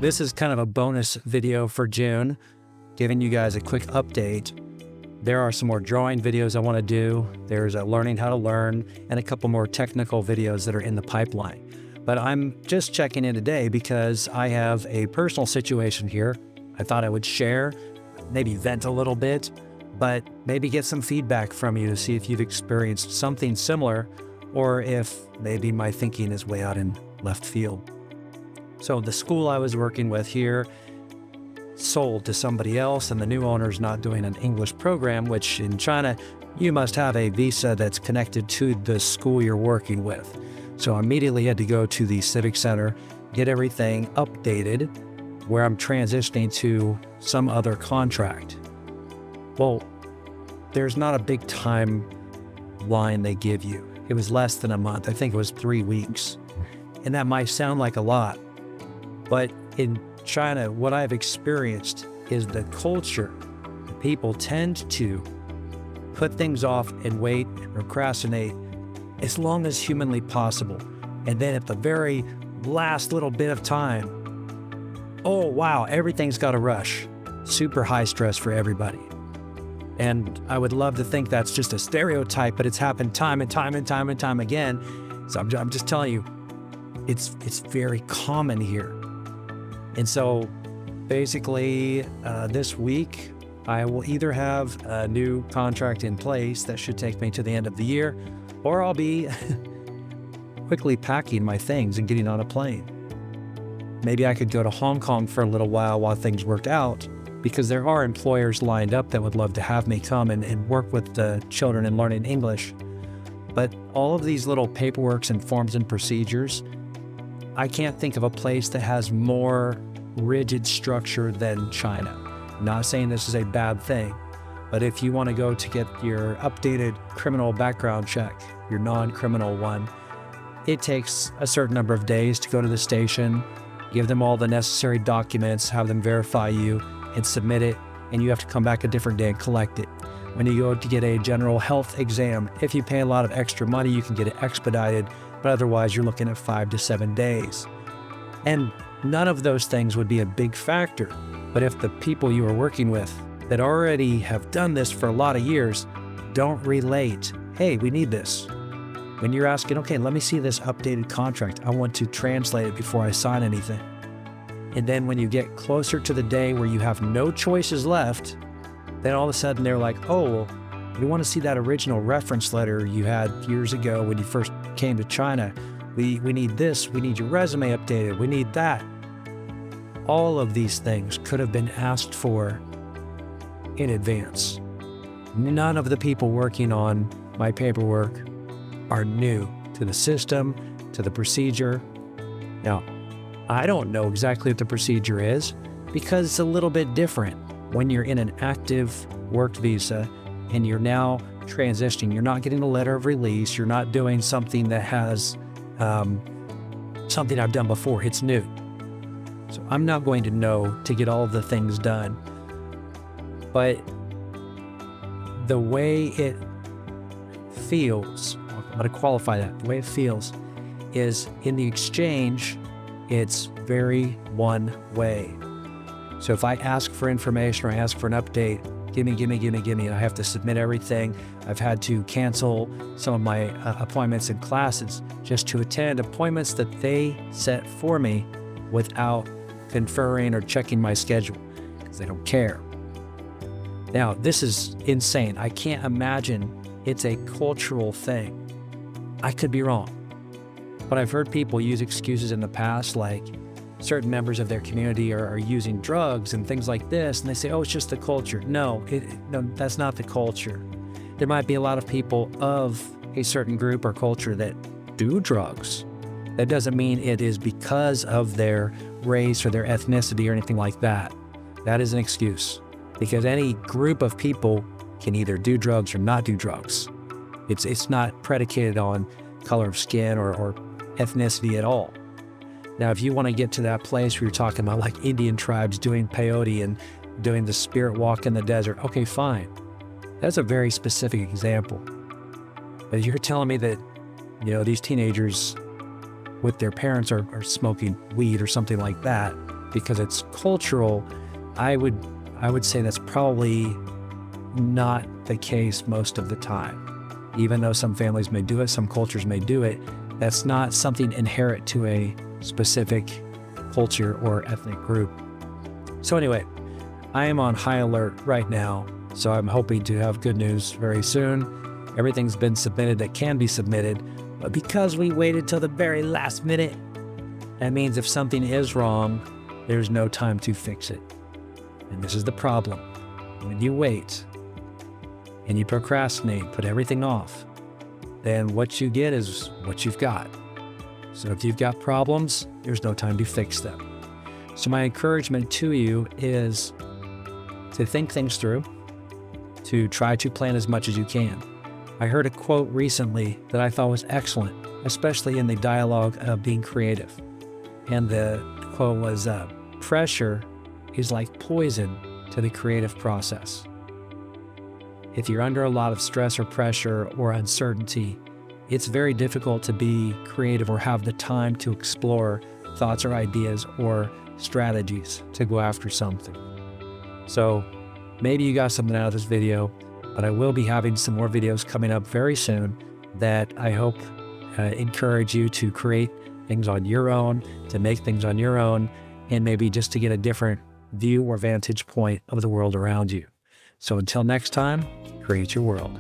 This is kind of a bonus video for June, giving you guys a quick update. There are some more drawing videos I want to do. There's a learning how to learn and a couple more technical videos that are in the pipeline. But I'm just checking in today because I have a personal situation here. I thought I would share, maybe vent a little bit, but maybe get some feedback from you to see if you've experienced something similar or if maybe my thinking is way out in left field. So the school I was working with here sold to somebody else, and the new owner's not doing an English program, which in China, you must have a visa that's connected to the school you're working with. So I immediately had to go to the Civic Center, get everything updated where I'm transitioning to some other contract. Well, there's not a big timeline they give you. It was less than a month. I think it was 3 weeks. And that might sound like a lot, but in China, what I've experienced is the culture. People tend to put things off and wait and procrastinate as long as humanly possible. And then at the very last little bit of time, oh wow, everything's got to rush. Super high stress for everybody. And I would love to think that's just a stereotype, but it's happened time and time and time and time again. So I'm just telling you, it's very common here. And so basically this week, I will either have a new contract in place that should take me to the end of the year, or I'll be quickly packing my things and getting on a plane. Maybe I could go to Hong Kong for a little while things worked out, because there are employers lined up that would love to have me come and work with the children in learning English. But all of these little paperworks and forms and procedures, I can't think of a place that has more rigid structure than China. I'm not saying this is a bad thing, but if you want to go to get your updated criminal background check, your non-criminal one, it takes a certain number of days to go to the station, give them all the necessary documents, have them verify you, and submit it, and you have to come back a different day and collect it. When you go to get a general health exam, if you pay a lot of extra money, you can get it expedited, but otherwise you're looking at 5 to 7 days. And none of those things would be a big factor. But if the people you are working with that already have done this for a lot of years don't relate, hey, we need this. When you're asking, okay, let me see this updated contract, I want to translate it before I sign anything. And then when you get closer to the day where you have no choices left, then all of a sudden they're like, oh, well, we want to see that original reference letter you had years ago when you first came to China. We need this, we need your resume updated, we need that. All of these things could have been asked for in advance. None of the people working on my paperwork are new to the system, to the procedure. Now, I don't know exactly what the procedure is because it's a little bit different when you're in an active work visa and you're now transitioning. You're not getting a letter of release. You're not doing something that has something I've done before. It's new. So I'm not going to know to get all of the things done. But the way it feels, I'm going to qualify that, the way it feels is in the exchange, it's very one way. So if I ask for information or I ask for an update, gimme, and I have to submit everything. I've had to cancel some of my appointments in classes just to attend appointments that they set for me without conferring or checking my schedule because they don't care. Now, this is insane. I can't imagine it's a cultural thing. I could be wrong, but I've heard people use excuses in the past like certain members of their community are using drugs and things like this, and they say, oh, it's just the culture. No, that's not the culture. There might be a lot of people of a certain group or culture that do drugs. That doesn't mean it is because of their race or their ethnicity or anything like that. That is an excuse, because any group of people can either do drugs or not do drugs. It's not predicated on color of skin or ethnicity at all. Now, if you want to get to that place where you're talking about like Indian tribes doing peyote and doing the spirit walk in the desert, okay, fine. That's a very specific example. But if you're telling me that, you know, these teenagers with their parents are smoking weed or something like that, because it's cultural, I would say that's probably not the case most of the time. Even though some families may do it, some cultures may do it, that's not something inherent to a specific culture or ethnic group. So anyway, I am on high alert right now, so I'm hoping to have good news very soon. Everything's been submitted that can be submitted, but because we waited till the very last minute, that means if something is wrong, there's no time to fix it. And this is the problem. When you wait and you procrastinate, put everything off, then what you get is what you've got. So if you've got problems, there's no time to fix them. So my encouragement to you is to think things through, to try to plan as much as you can. I heard a quote recently that I thought was excellent, especially in the dialogue of being creative. And the quote was, pressure is like poison to the creative process. If you're under a lot of stress or pressure or uncertainty, it's very difficult to be creative or have the time to explore thoughts or ideas or strategies to go after something. So maybe you got something out of this video, but I will be having some more videos coming up very soon that I hope encourage you to create things on your own, to make things on your own, and maybe just to get a different view or vantage point of the world around you. So until next time, create your world.